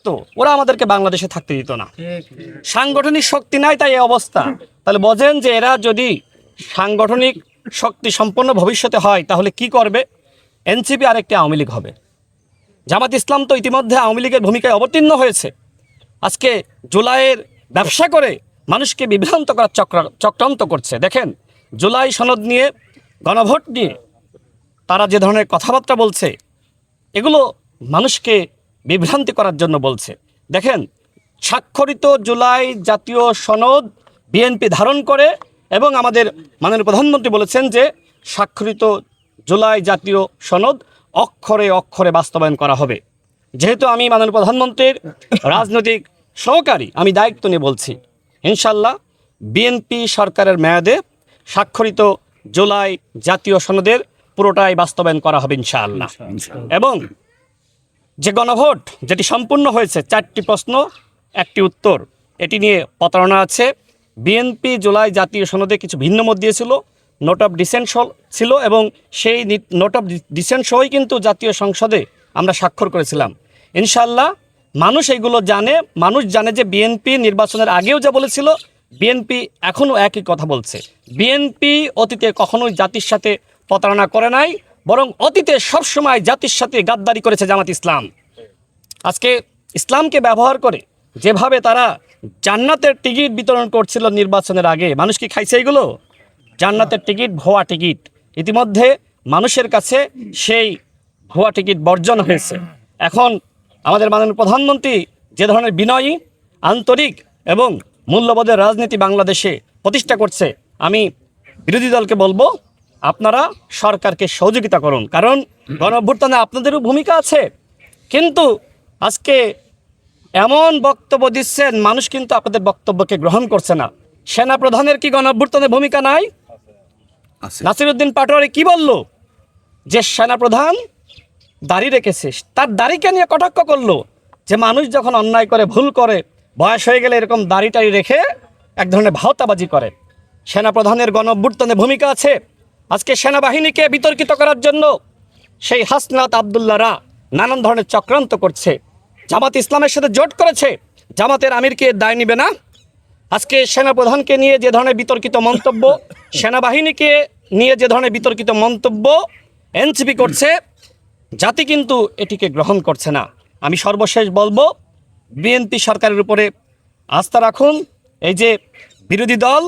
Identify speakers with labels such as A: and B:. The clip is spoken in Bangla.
A: থাকতো ওরা আমাদেরকে বাংলাদেশে থাকতে দিত না। সাংগঠনিক শক্তি নাই, তাই এই অবস্থা। তাহলে বোঝেন যে এরা যদি সাংগঠনিক শক্তি সম্পন্ন ভবিষ্যতে হয় তাহলে কি করবে? এনসিপি আরেকটি আওয়ামী লীগ হবে। জামাত ইসলাম তো ইতিমধ্যে আওয়ামী লীগের ভূমিকায় অবতীর্ণ হয়েছে। আজকে জুলাইয়ের ব্যবসা করে মানুষকে বিভ্রান্ত করার চক্রান্ত করছে। দেখেন, জুলাই সনদ নিয়ে, গণভোট নিয়ে তারা যে ধরনের কথাবার্তা বলছে, এগুলো মানুষকে বিভ্রান্তি করার জন্য বলছে। দেখেন, স্বাক্ষরিত জুলাই জাতীয় সনদ বিএনপি ধারণ করে, এবং আমাদের মাননীয় প্রধানমন্ত্রী বলেছেন যে স্বাক্ষরিত জুলাই জাতীয় সনদ অক্ষরে অক্ষরে বাস্তবায়ন করা হবে। যেহেতু আমি মাননীয় প্রধানমন্ত্রীর রাজনৈতিক সহকারী, আমি দায়িত্ব নিয়ে বলছি, ইনশাল্লাহ বিএনপি সরকারের মেয়াদে স্বাক্ষরিত জুলাই জাতীয় সনদের পুরোটাই বাস্তবায়ন করা হবে ইনশাআল্লাহ। এবং যে গণভোট যেটি সম্পূর্ণ হয়েছে, 4টি প্রশ্ন 1টি উত্তর, এটি নিয়ে প্রতারণা আছে। বিএনপি জুলাই জাতীয় সনদে কিছু ভিন্ন মত দিয়েছিল, নোট অফ ডিসেন্ট ছিল, এবং সেই নোট অফ ডিসেন্ট সহই কিন্তু জাতীয় সংসদে আমরা স্বাক্ষর করেছিলাম। ইনশাআল্লাহ মানুষ এইগুলো জানে। মানুষ জানে যে বিএনপি নির্বাচনের আগেও যা বলেছিল, বিএনপি এখনও একই কথা বলছে। বিএনপি অতীতে কখনোই জাতির সাথে প্রতারণা করে নাই, বরং অতীতে সবসময় জাতির সাথে গাদ্দারি করেছে জামাত ইসলাম। আজকে ইসলামকে ব্যবহার করে যেভাবে তারা জান্নাতের টিকিট বিতরণ করছিল নির্বাচনের আগে, মানুষ কি খাইছে এগুলো? জান্নাতের টিকিট, ভুয়া টিকিট। ইতিমধ্যে মানুষের কাছে সেই ভুয়া টিকিট বর্জন হয়েছে। এখন আমাদের মাননীয় প্রধানমন্ত্রী যে ধরনের বিনয়ী, আন্তরিক এবং মূল্যবোধের রাজনীতি বাংলাদেশে প্রতিষ্ঠা করছে, আমি বিরোধী দলকে বলবো, আপনারা সরকারকে সহযোগিতা করুন, কারণ গণঅভ্যুত্থানে আপনাদেরও ভূমিকা আছে। কিন্তু আজকে এমন বক্তব্য দিচ্ছেন, মানুষ কিন্তু আপনাদের বক্তব্যকে গ্রহণ করছে না। সেনাপ্রধানের কি গণঅভ্যুত্থানে ভূমিকা নাই? নাসিরউদ্দিন পাটোয়ারি কি বলল? যে সেনাপ্রধান দাড়ি রেখেছে, তার দাড়িকে নিয়ে কটাক্ষ করলো, যে মানুষ যখন অন্যায় করে, ভুল করে, বয়স হয়ে গেলে এরকম দাড়ি টাড়ি রেখে এক ধরনের ভাওতাবাজি করে। সেনাপ্রধানের গণঅভ্যুত্থানে ভূমিকা আছে। আজকে সেনাবাহিনীকে বিতর্কিত করার জন্য সেই হাসনাত আবদুল্লাহরা নানান ধরনের চক্রান্ত করছে। জামাত ইসলামের সাথে জোট করেছে, জামাতের আমিরকে দায় নিবে না। আজকে সেনাপ্রধানকে নিয়ে যে ধরনের বিতর্কিত মন্তব্য, সেনাবাহিনীকে নিয়ে যে ধরনের বিতর্কিত মন্তব্য এনসিপি করছে, জাতি কিন্তু এটিকে গ্রহণ করছে না। আমি সর্বশেষ বলবো, বিএনপি সরকারের উপরে আস্থা রাখুন। এই যে বিরোধী দল